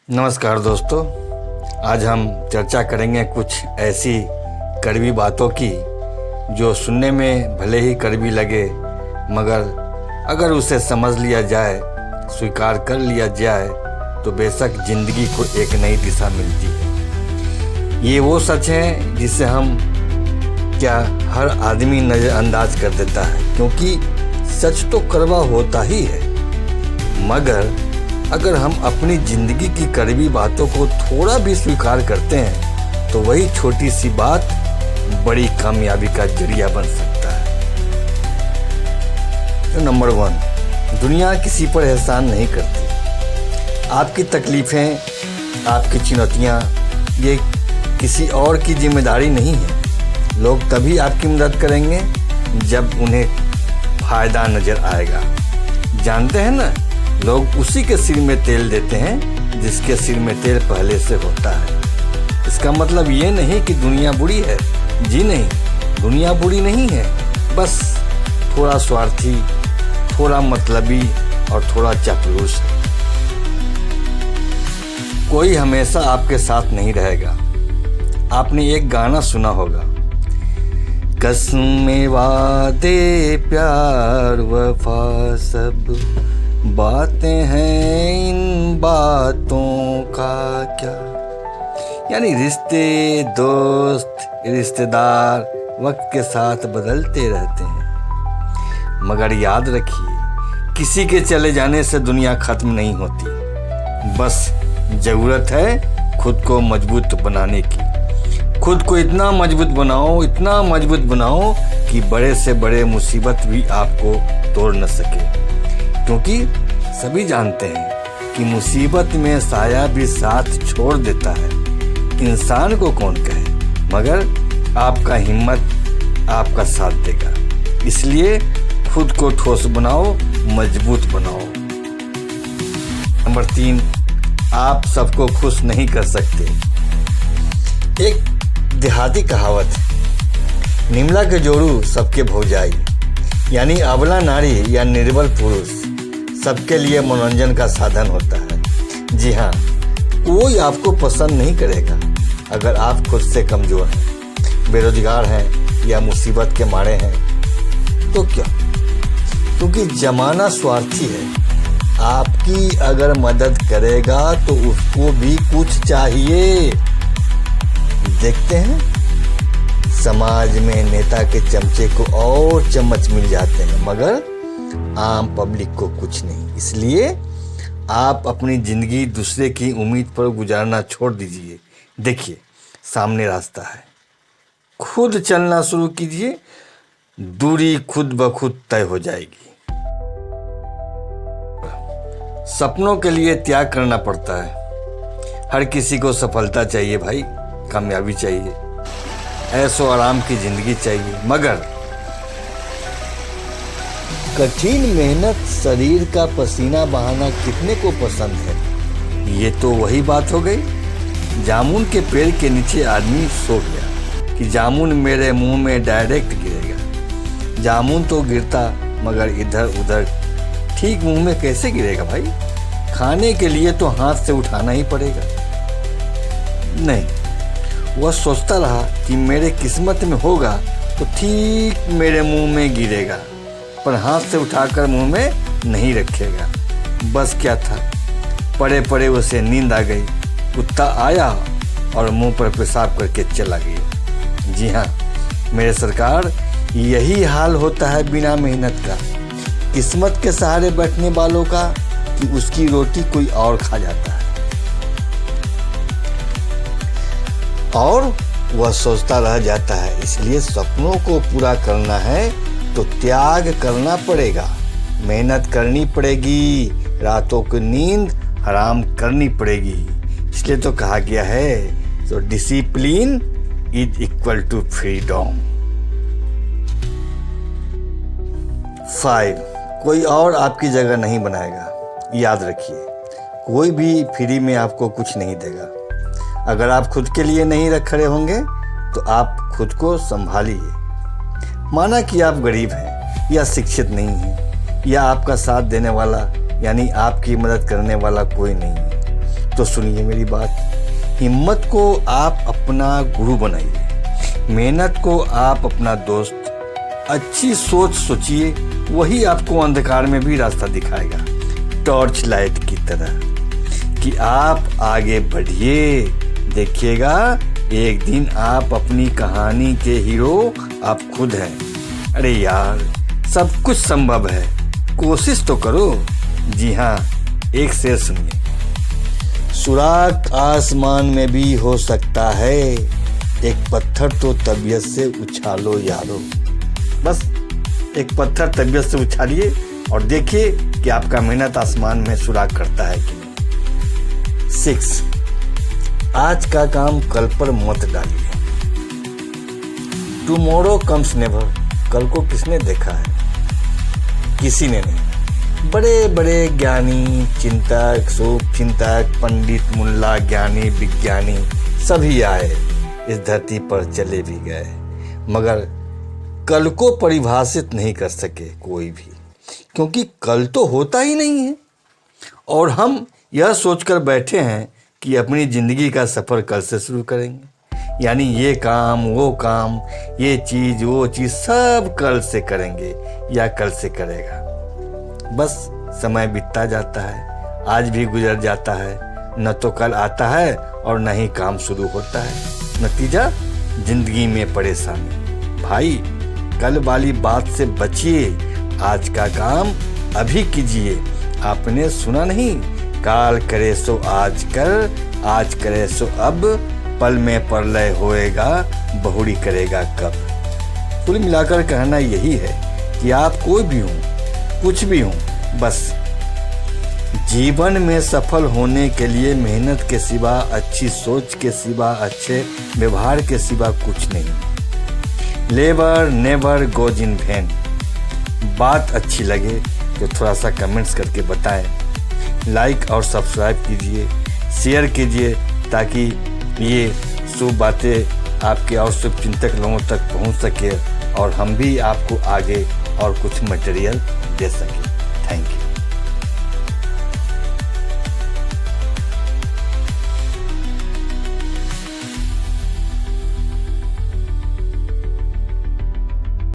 नमस्कार दोस्तों, आज हम चर्चा करेंगे कुछ ऐसी कड़वी बातों की जो सुनने में भले ही कड़वी लगे, मगर अगर उसे समझ लिया जाए, स्वीकार कर लिया जाए तो बेशक ज़िंदगी को एक नई दिशा मिलती है। ये वो सच है जिसे हम क्या हर आदमी नज़रअंदाज कर देता है, क्योंकि सच तो कड़वा होता ही है। मगर अगर हम अपनी ज़िंदगी की कड़वी बातों को थोड़ा भी स्वीकार करते हैं तो वही छोटी सी बात बड़ी कामयाबी का जरिया बन सकता है। तो नंबर 1, दुनिया किसी पर एहसान नहीं करती। आपकी तकलीफ़ें, आपकी चुनौतियाँ ये किसी और की जिम्मेदारी नहीं है। लोग तभी आपकी मदद करेंगे जब उन्हें फ़ायदा नज़र आएगा। जानते हैं ना, लोग उसी के सिर में तेल देते हैं जिसके सिर में तेल पहले से होता है। इसका मतलब ये नहीं कि दुनिया बुरी है। जी नहीं, दुनिया बुरी नहीं है, बस थोड़ा स्वार्थी, थोड़ा मतलबी और थोड़ा चापलूस है। कोई हमेशा आपके साथ नहीं रहेगा। आपने एक गाना सुना होगा, कसमें वादे प्यार वफा सब बातें हैं, इन बातों का क्या। यानी रिश्ते, दोस्त, रिश्तेदार वक्त के साथ बदलते रहते हैं, मगर याद रखिए, किसी के चले जाने से दुनिया खत्म नहीं होती। बस ज़रूरत है खुद को मजबूत बनाने की। खुद को इतना मजबूत बनाओ, इतना मजबूत बनाओ कि बड़े से बड़े मुसीबत भी आपको तोड़ न सके। क्योंकि सभी जानते हैं कि मुसीबत में साया भी साथ छोड़ देता है। इंसान को कौन कहे, मगर आपका हिम्मत आपका साथ देगा। इसलिए खुद को ठोस बनाओ, मजबूत बनाओ। नंबर 3, आप सबको खुश नहीं कर सकते। एक देहाती कहावत है, निमला के जोड़ू सबके भौजाई। यानी अबला नारी या निर्बल पुरुष सबके लिए मनोरंजन का साधन होता है। जी हाँ, कोई आपको पसंद नहीं करेगा अगर आप खुद से कमज़ोर हैं, बेरोजगार हैं या मुसीबत के मारे हैं। तो क्या? क्योंकि ज़माना स्वार्थी है। आपकी अगर मदद करेगा तो उसको भी कुछ चाहिए। देखते हैं, समाज में नेता के चमचे को और चम्मच मिल जाते हैं, मगर आम पब्लिक को कुछ नहीं। इसलिए आप अपनी ज़िंदगी दूसरे की उम्मीद पर गुजारना छोड़ दीजिए। देखिए, सामने रास्ता है, खुद चलना शुरू कीजिए, दूरी खुद ब खुद तय हो जाएगी। सपनों के लिए त्याग करना पड़ता है। हर किसी को सफलता चाहिए भाई, कामयाबी चाहिए, ऐशो आराम की ज़िंदगी चाहिए, मगर कठिन मेहनत, शरीर का पसीना बहाना कितने को पसंद है। ये तो वही बात हो गई। जामुन के पेड़ के नीचे आदमी सो गया कि जामुन मेरे मुंह में डायरेक्ट गिरेगा। जामुन तो गिरता, मगर इधर उधर ठीक मुंह में कैसे गिरेगा भाई? खाने के लिए तो हाथ से उठाना ही पड़ेगा। नहीं, वह सोचता रहा कि मेरे किस्मत में होगा तो ठीक मेरे मुंह में गिरेगा, पर हाथ से उठाकर मुंह में नहीं रखेगा। बस क्या था, पड़े पड़े उसे नींद आ गई। कुत्ता आया और मुंह पर पेशाब करके चला गया। जी हाँ मेरे सरकार, यही हाल होता है बिना मेहनत का, किस्मत के सहारे बैठने वालों का, कि उसकी रोटी कोई और खा जाता है और वह सोचता रह जाता है। इसलिए सपनों को पूरा करना है तो त्याग करना पड़ेगा, मेहनत करनी पड़ेगी, रातों की नींद हराम करनी पड़ेगी। इसलिए तो कहा गया है, तो discipline is equal to freedom. 5, कोई और आपकी जगह नहीं बनाएगा। याद रखिए, कोई भी फ्री में आपको कुछ नहीं देगा। अगर आप खुद के लिए नहीं खड़े होंगे तो आप खुद को संभालिए। माना कि आप गरीब हैं या शिक्षित नहीं हैं या आपका साथ देने वाला यानी आपकी मदद करने वाला कोई नहीं है, तो सुनिए मेरी बात, हिम्मत को आप अपना गुरु बनाइए, मेहनत को आप अपना दोस्त, अच्छी सोच सोचिए, वही आपको अंधकार में भी रास्ता दिखाएगा, टॉर्च लाइट की तरह, कि आप आगे बढ़िए। देखिएगा एक दिन आप अपनी कहानी के हीरो आप खुद हैं। अरे यार, सब कुछ संभव है, कोशिश तो करो। जी हाँ, एक शेर सुनिए, सुराख आसमान में भी हो सकता है, एक पत्थर तो तबीयत से उछालो यारो। बस एक पत्थर तबीयत से उछालिए और देखिए कि आपका मेहनत आसमान में सुराख करता है कि नहीं। 6, आज का काम कल पर मत डालिए। टुमारो कम्स नेवर, कल को किसने देखा है? किसी ने नहीं। बड़े बड़े ज्ञानी, चिंतक, शुभ चिंतक, पंडित, मुल्ला, ज्ञानी, विज्ञानी सभी आए, इस धरती पर चले भी गए, मगर कल को परिभाषित नहीं कर सके कोई भी, क्योंकि कल तो होता ही नहीं है। और हम यह सोचकर बैठे हैं कि अपनी ज़िंदगी का सफ़र कल से शुरू करेंगे, यानी ये काम वो काम, ये चीज़ वो चीज़ सब कल से करेंगे या कल से करेगा। बस समय बीतता जाता है, आज भी गुजर जाता है, न तो कल आता है और न ही काम शुरू होता है। नतीजा जिंदगी में परेशानी। भाई, कल वाली बात से बचिए, आज का काम अभी कीजिए। आपने सुना नहीं, काल करे सो आज कर, आज करे सो अब, पल में प्रलय होएगा, बहुड़ी करेगा कब। कुल मिलाकर कहना यही है कि आप कोई भी हों, कुछ भी हों, बस जीवन में सफल होने के लिए मेहनत के सिवा, अच्छी सोच के सिवा, अच्छे व्यवहार के सिवा कुछ नहीं। Labour never goes in vain. बात अच्छी लगे तो थोड़ा सा कमेंट्स करके बताएं, लाइक और सब्सक्राइब कीजिए, शेयर कीजिए, ताकि ये शुभ बातें आपके और शुभ चिंतक लोगों तक पहुंच सके और हम भी आपको आगे और कुछ मटेरियल दे सकें। Thank you.